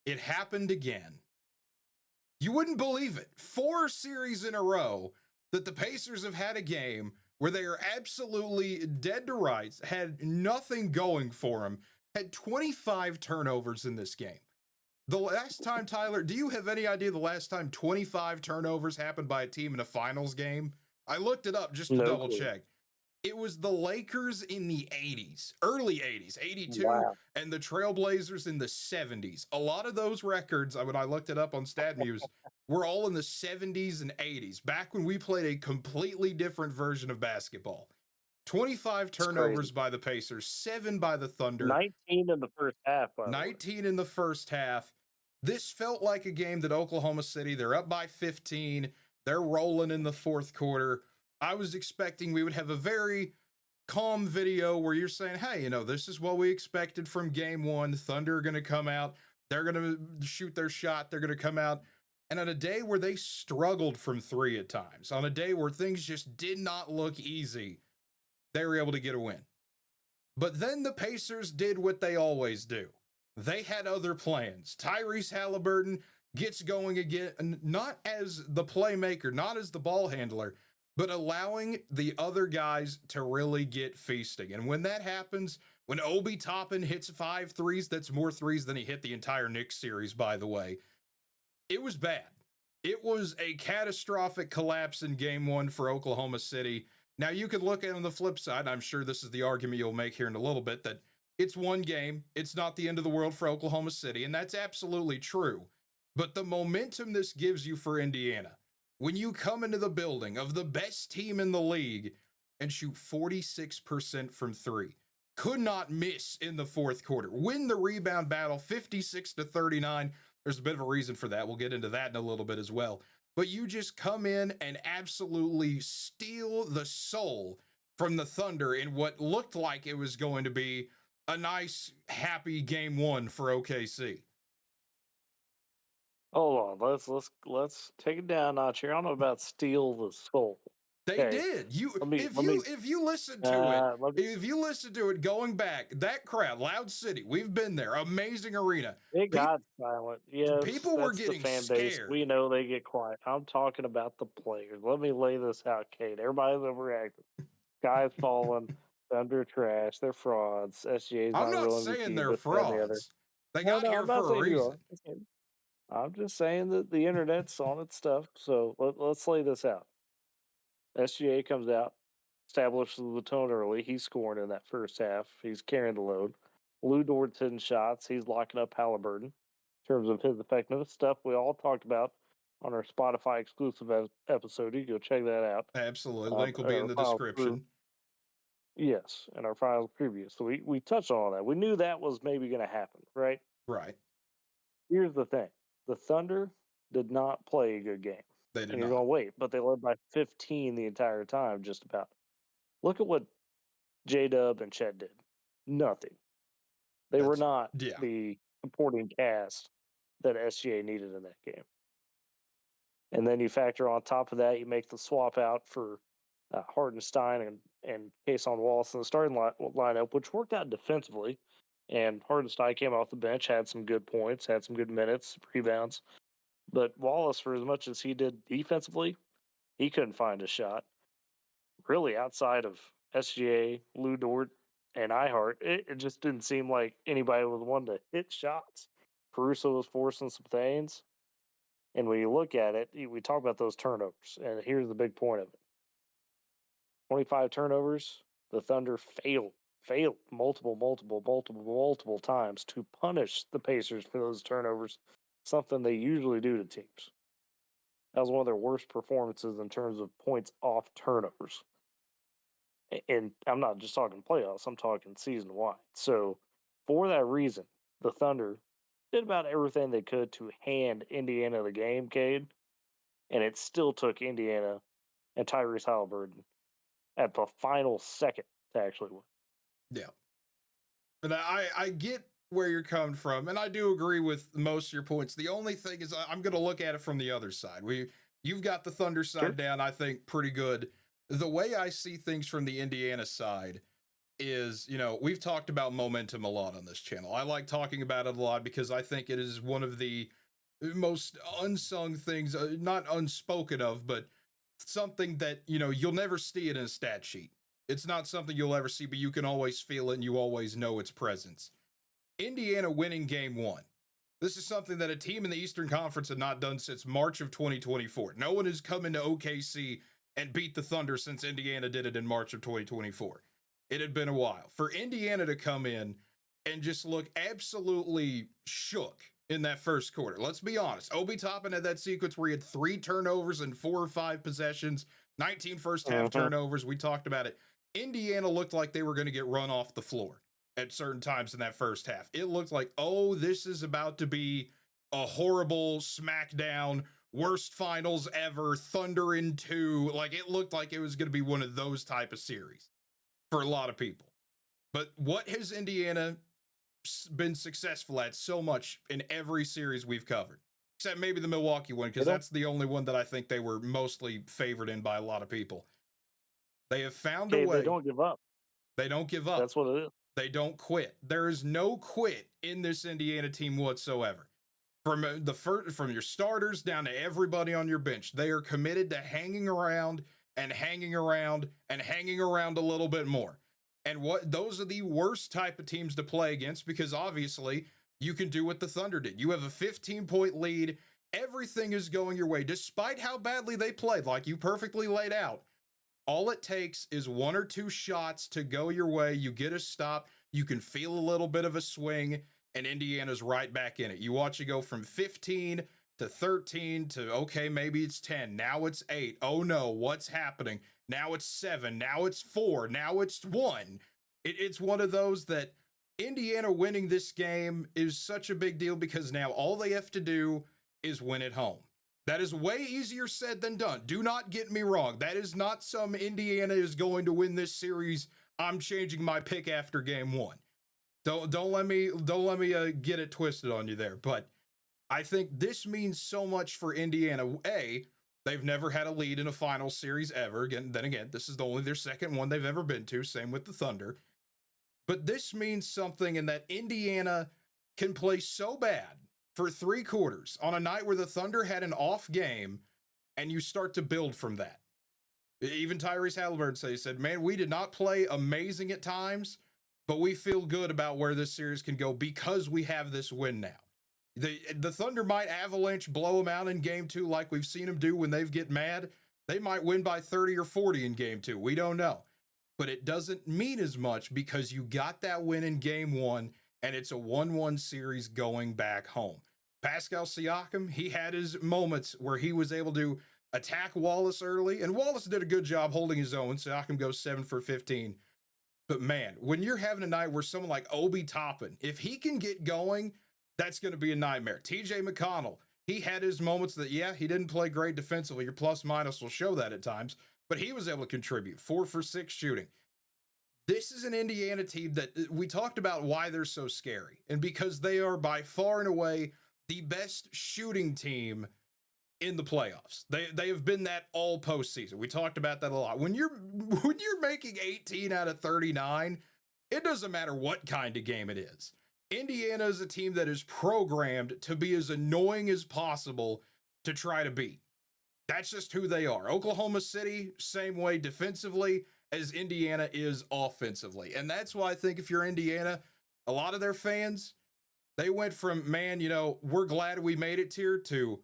It happened again. You wouldn't believe it. 4 series in a row that the Pacers have had a game where they are absolutely dead to rights, had nothing going for them, had 25 turnovers in this game. The last time, Tyler, do you have any idea the last time 25 turnovers happened by a team in a finals game? I looked it up just to No double clue. check. It was the Lakers in the 80s, early 80s, 82, Wow. and the Trailblazers in the 70s. A lot of those records, when I looked it up on StatMuse, were all in the 70s and 80s, back when we played a completely different version of basketball. 25 It's crazy. turnovers by the Pacers, 7 by the Thunder, 19 in the first half, by the way. 19 in the first half. This felt like a game that Oklahoma City, they're up by 15. They're rolling in the fourth quarter. I was expecting we would have a very calm video where you're saying, hey, this is what we expected from game one. Thunder are going to come out. They're going to shoot their shot. They're going to come out. And on a day where they struggled from three at times, on a day where things just did not look easy, they were able to get a win. But then the Pacers did what they always do. They had other plans. Tyrese Haliburton gets going again, not as the playmaker, not as the ball handler, but allowing the other guys to really get feasting. And when that happens, when Obi Toppin hits 5 threes, that's more threes than he hit the entire Knicks series, by the way. It was bad. It was a catastrophic collapse in game one for Oklahoma City. Now, you could look at it on the flip side. I'm sure this is the argument you'll make here in a little bit, that it's one game. It's not the end of the world for Oklahoma City, and that's absolutely true. But the momentum this gives you for Indiana, when you come into the building of the best team in the league and shoot 46% from three, could not miss in the fourth quarter, win the rebound battle 56-39. There's a bit of a reason for that. We'll get into that in a little bit as well. But you just come in and absolutely steal the soul from the Thunder in what looked like it was going to be a nice, happy game one for OKC. Hold on, let's take it down a notch here. I don't know about steal the soul. They Okay, did. let me If you listen to it going back, that crowd, Loud City, we've been there, amazing arena. it got silent. Yes, People were that's the getting fan base. scared. We know they get quiet. I'm talking about the players. Let me lay this out, Kate. Everybody's overreacting. Guys falling, Thunder trash. They're frauds. SGA's I'm not not real saying MVP. they're This, that, and the other. frauds. They No, got no, here I'm not for a saying you are. reason. I'm just saying that the internet's on its stuff. So let's lay this out. SGA comes out, establishes the tone early. He's scoring in that first half. He's carrying the load. Lou Dort's hitting shots. He's locking up Haliburton in terms of his effectiveness. Stuff we all talked about on our Spotify exclusive episode. You go check that out. Absolutely. Link will be in Our the final description. yes, in our final preview. So we touched on all that. We knew that was maybe going to happen, right? Right. Here's the thing. The Thunder did not play a good game. They did And you're not. going to wait, but they led by 15 the entire time, just about. Look at what J Dub and Chet did. Nothing. They were not the supporting cast that SGA needed in that game. And then you factor on top of that, you make the swap out for Hardenstein and Kason Wallace in the starting lineup, which worked out defensively. And Hardenstein came off the bench, had some good points, had some good minutes, rebounds. But Wallace, for as much as he did defensively, he couldn't find a shot. Really, outside of SGA, Lou Dort, and iHeart, it just didn't seem like anybody was one to hit shots. Caruso was forcing some things. And when you look at it, we talk about those turnovers. And here's the big point of it 25 turnovers, the Thunder failed multiple times to punish the Pacers for those turnovers, something they usually do to teams. That was one of their worst performances in terms of points off turnovers. And I'm not just talking playoffs, I'm talking season wide. So, for that reason, the Thunder did about everything they could to hand Indiana the game, Cade, and it still took Indiana and Tyrese Haliburton at the final second to actually win. Yeah. And I get where you're coming from, and I do agree with most of your points. The only thing is I'm going to look at it from the other side. You've got the Thunder side down, I think, pretty good. The way I see things from the Indiana side, is, we've talked about momentum a lot on this channel. I like talking about it a lot because I think it is one of the most unsung things, not unspoken of, but something that, you'll never see it in a stat sheet. It's not something you'll ever see, but you can always feel it and you always know its presence. Indiana winning game one. This is something that a team in the Eastern Conference had not done since March of 2024. No one has come into OKC and beat the Thunder since Indiana did it in March of 2024. It had been a while. For Indiana to come in and just look absolutely shook in that first quarter. Let's be honest. Obi Toppin had that sequence where he had 3 turnovers in 4 or 5 possessions, 19 first half turnovers. We talked about it. Indiana looked like they were going to get run off the floor at certain times in that first half. It looked like, oh, this is about to be a horrible smackdown, worst finals ever, Thunder in 2. Like, it looked like it was going to be one of those type of series for a lot of people. But what has Indiana been successful at so much in every series we've covered? Except maybe the Milwaukee one, because that's the only one that I think they were mostly favored in by a lot of people. They have found a way. They don't give up. They don't give up. That's what it is. They don't quit. There is no quit in this Indiana team whatsoever. From your starters down to everybody on your bench, they are committed to hanging around and hanging around and hanging around a little bit more. And those are the worst type of teams to play against, because obviously you can do what the Thunder did. You have a 15-point lead. Everything is going your way, despite how badly they played, like you perfectly laid out. All it takes is 1 or 2 shots to go your way. You get a stop. You can feel a little bit of a swing, and Indiana's right back in it. You watch it go from 15 to 13 to, okay, maybe it's 10. Now it's 8. Oh, no, what's happening? Now it's 7. Now it's 4. Now it's 1. It's one of those that Indiana winning this game is such a big deal, because now all they have to do is win at home. That is way easier said than done. Do not get me wrong. That is not some Indiana is going to win this series, I'm changing my pick after game 1. Don't let me get it twisted on you there. But I think this means so much for Indiana. A, they've never had a lead in a final series ever. Again, this is only their second one they've ever been to. Same with the Thunder. But this means something in that Indiana can play so bad for 3 quarters on a night where the Thunder had an off game, and you start to build from that. Even Tyrese Haliburton said, man, we did not play amazing at times, but we feel good about where this series can go because we have this win now. The Thunder might avalanche blow them out in game 2 like we've seen them do when they get mad. They might win by 30 or 40 in game 2. We don't know. But it doesn't mean as much because you got that win in game 1, and it's a 1-1 series going back home. Pascal Siakam, he had his moments where he was able to attack Wallace early, and Wallace did a good job holding his own. Siakam goes 7 for 15. But man, when you're having a night where someone like Obi Toppin, if he can get going, that's going to be a nightmare. TJ McConnell, he had his moments that, yeah, he didn't play great defensively. Your plus minus will show that at times, but he was able to contribute. 4 for 6 shooting. This is an Indiana team that we talked about why they're so scary, and because they are by far and away the best shooting team in the playoffs. They have been that all postseason. We talked about that a lot. When you're making 18 out of 39, it doesn't matter what kind of game it is. Indiana is a team that is programmed to be as annoying as possible to try to beat. That's just who they are. Oklahoma City, same way defensively as Indiana is offensively. And that's why I think if you're Indiana, a lot of their fans, they went from, man, we're glad we made it here, to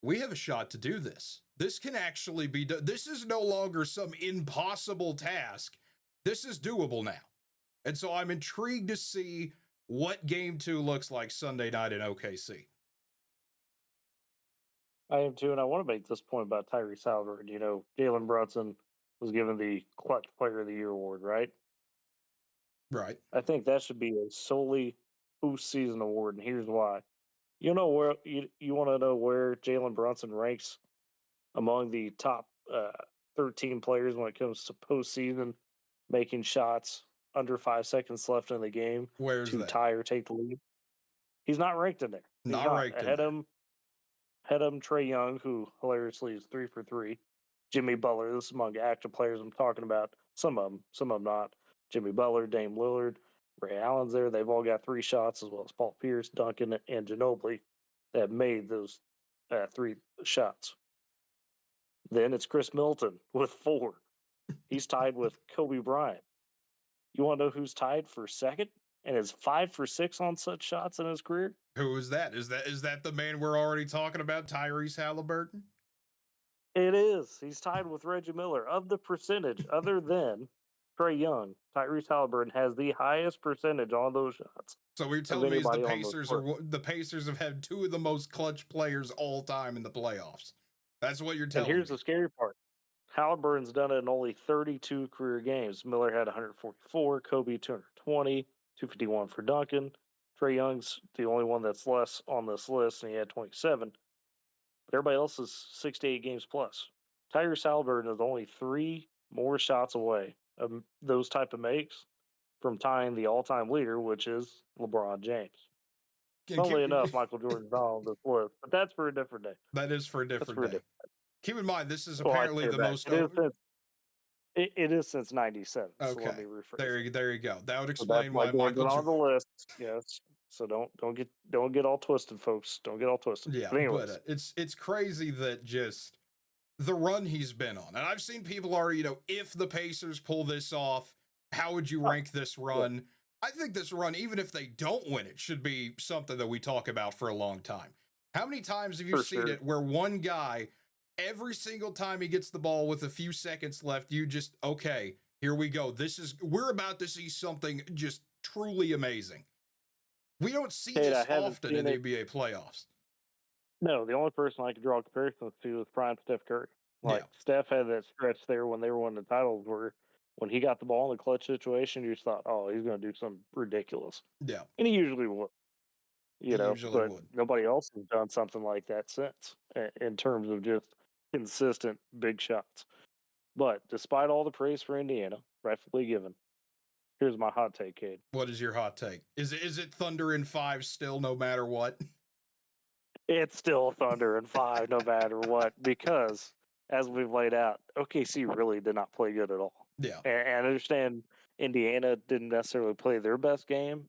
we have a shot to do this. This can actually be done. This is no longer some impossible task. This is doable now. And so I'm intrigued to see what game 2 looks like Sunday night in OKC. I am too, and I want to make this point about Tyrese Haliburton. Jalen Brunson was given the Clutch Player of the Year award, right? Right. I think that should be a solely postseason award, and here's why. You want to know where Jalen Brunson ranks among the top 13 players when it comes to postseason making shots under 5 seconds left in the game to tie or take the lead? He's not ranked in there. Not ranked in there. Ahead of him, Trae Young, who hilariously is 3 for 3. Jimmy Butler, this is among active players I'm talking about. Some of them not. Jimmy Butler, Dame Lillard, Ray Allen's there. They've all got 3 shots, as well as Paul Pierce, Duncan, and Ginobili that made those 3 shots. Then it's Chris Middleton with 4. He's tied with Kobe Bryant. You want to know who's tied for second and is 5 for 6 on such shots in his career? Who is that? Is that the man we're already talking about, Tyrese Haliburton? It is. He's tied with Reggie Miller. Of the percentage, other than Trae Young, Tyrese Haliburton has the highest percentage on those shots. So we're telling me the Pacers have had 2 of the most clutch players all time in the playoffs. That's what you're telling me. And here's the scary part. Haliburton's done it in only 32 career games. Miller had 144, Kobe 220, 251 for Duncan. Trae Young's the only one that's less on this list, and he had 27. But everybody else is 68 games plus. Tyrese Haliburton is only 3 more shots away of those type of makes from tying the all-time leader, which is LeBron James. Funnily enough, Michael Jordan's not on this list, but that's for a different day. That is for a different day. Keep in mind, this is apparently the most. It is since '97. Okay, so let me rephrase. There you go. That would explain why Michael on the list. Yes. So don't get all twisted, folks. Don't get all twisted. Yeah, but it's crazy that just the run he's been on, and I've seen people already. If the Pacers pull this off, how would you rank this run? Yeah. I think this run, even if they don't win it, should be something that we talk about for a long time. How many times have you seen it where one guy, every single time he gets the ball with a few seconds left, you just, okay, here we go. We're about to see something just truly amazing. We don't see this often in the NBA playoffs. No, the only person I could draw comparisons to is prime Steph Curry. Steph had that stretch there when they were winning the titles where when he got the ball in the clutch situation, you just thought, oh, he's going to do something ridiculous. Yeah. And he usually would. But nobody else has done something like that since in terms of just consistent big shots. But despite all the praise for Indiana, rightfully given, here's my hot take, Cade. What is your hot take? Is it Thunder in 5 still, no matter what? It's still Thunder in 5, no matter what, because as we've laid out, OKC really did not play good at all. Yeah. And I understand Indiana didn't necessarily play their best game,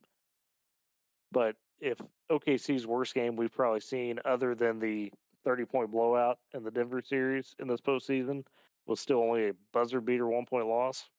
but if OKC's worst game we've probably seen, other than the 30-point blowout in the Denver series in this postseason, was still only a buzzer beater 1-point loss,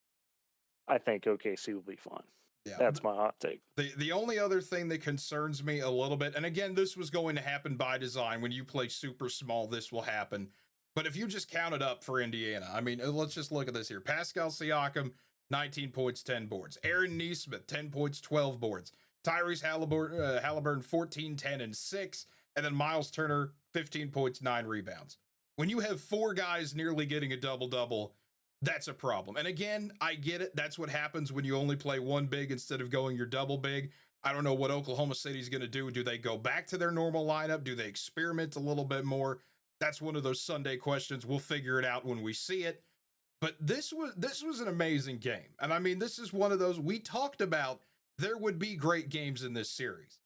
I think OKC will be fine. Yeah, that's my hot take. The only other thing that concerns me a little bit, and again, this was going to happen by design. When you play super small, this will happen. But if you just count it up for Indiana, I mean, let's just look at this here. Pascal Siakam, 19 points, 10 boards. Aaron Nesmith, 10 points, 12 boards. Tyrese Haliburton, 14, 10, and 6. And then Miles Turner, 15 points, 9 rebounds. When you have 4 guys nearly getting a double-double, that's a problem. And again, I get it. That's what happens when you only play one big instead of going your double big. I don't know what Oklahoma City's going to do. Do they go back to their normal lineup? Do they experiment a little bit more? That's one of those Sunday questions. We'll figure it out when we see it. But this was an amazing game. And I mean, this is one of those we talked about. There would be great games in this series.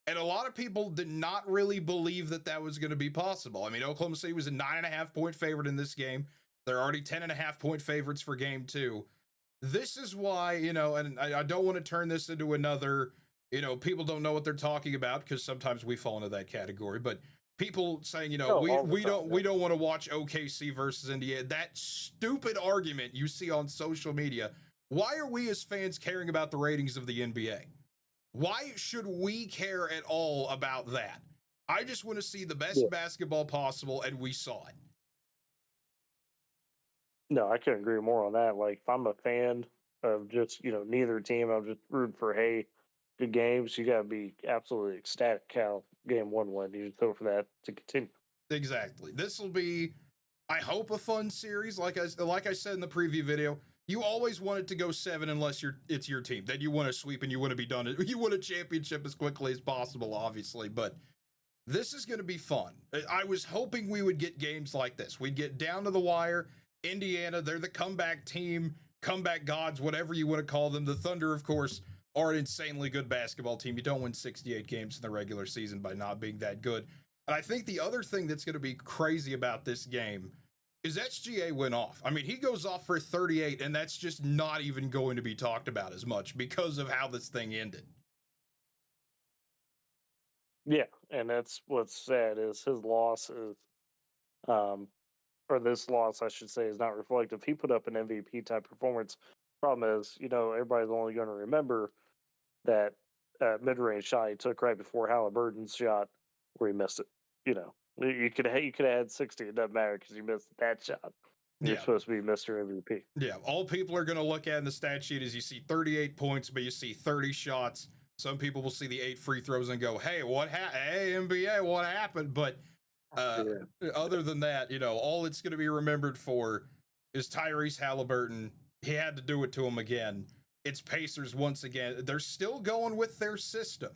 And a lot of people did not really believe that was going to be possible. I mean, Oklahoma City was a 9.5-point favorite in this game. They're already 10.5-point favorites for game 2. This is why, and I don't want to turn this into another, people don't know what they're talking about, because sometimes we fall into that category, but people saying, we don't want to watch OKC versus Indiana. That stupid argument you see on social media. Why are we as fans caring about the ratings of the NBA? Why should we care at all about that? I just want to see the best basketball possible, and we saw it. No, I couldn't agree more on that. Like, if I'm a fan of just, neither team, I'm just rooting for, hey, good games. You got to be absolutely ecstatic how game 1 went. You just hope for that to continue. Exactly. This will be, I hope, a fun series. Like I said in the preview video, you always want it to go 7 unless it's your team. Then you want to sweep and you want to be done. You want a championship as quickly as possible, obviously. But this is going to be fun. I was hoping we would get games like this. We'd get down to the wire. Indiana, they're the comeback team, comeback gods, whatever you want to call them. The Thunder, of course, are an insanely good basketball team. You don't win 68 games in the regular season by not being that good. And I think the other thing that's going to be crazy about this game, is SGA went off. I mean, he goes off for 38, and that's just not even going to be talked about as much because of how this thing ended. Yeah, and that's what's sad is his loss is, or this loss, I should say, is not reflective. He put up an MVP type performance. Problem is, everybody's only going to remember that mid-range shot he took right before Haliburton's shot where he missed it. You could have had 60. It doesn't matter because you missed that shot. You're supposed to be Mr. MVP. Yeah, all people are going to look at in the stat sheet is you see 38 points, but you see 30 shots. Some people will see the 8 free throws and go, "Hey, what happened? Hey, NBA, what happened?" But other than that, all it's going to be remembered for is Tyrese Haliburton. He had to do it to him again. It's Pacers once again. They're still going with their system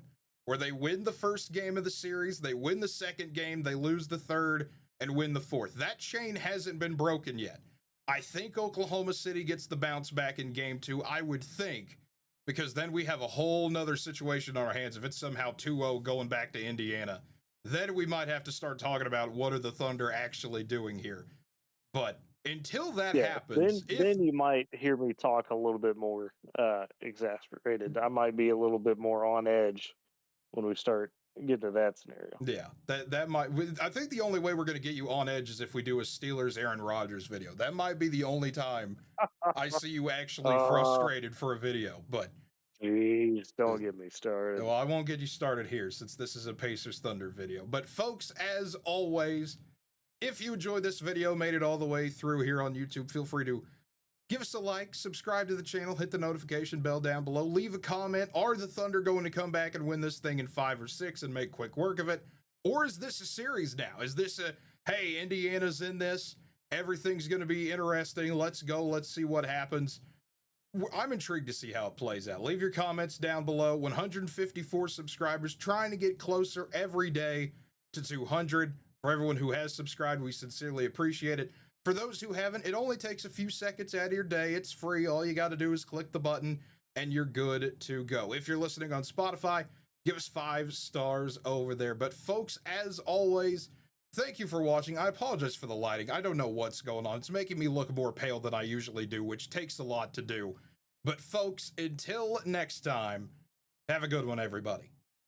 where they win the first game of the series, they win the second game, they lose the third, and win the fourth. That chain hasn't been broken yet. I think Oklahoma City gets the bounce back in game 2. I would think, because then we have a whole nother situation on our hands. If it's somehow 2-0 going back to Indiana, then we might have to start talking about what are the Thunder actually doing here. But until that happens, then you might hear me talk a little bit more exasperated. I might be a little bit more on edge when we start getting to that scenario. Yeah, that might. I think the only way we're going to get you on edge is if we do a Steelers Aaron Rodgers video. That might be the only time I see you actually frustrated for a video. But jeez, don't get me started. Well, I won't get you started here since this is a Pacers Thunder video. But folks, as always, if you enjoyed this video, made it all the way through here on YouTube, feel free to give us a like, subscribe to the channel, hit the notification bell down below, leave a comment. Are the Thunder going to come back and win this thing in 5 or 6 and make quick work of it? Or is this a series now? Is this a, hey, Indiana's in this, everything's going to be interesting, let's go, let's see what happens? I'm intrigued to see how it plays out. Leave your comments down below. 154 subscribers, trying to get closer every day to 200. For everyone who has subscribed, we sincerely appreciate it. For those who haven't, it only takes a few seconds out of your day. It's free. All you got to do is click the button and you're good to go. If you're listening on Spotify, give us 5 stars over there. But folks, as always, thank you for watching. I apologize for the lighting. I don't know what's going on. It's making me look more pale than I usually do, which takes a lot to do. But folks, until next time, have a good one, everybody.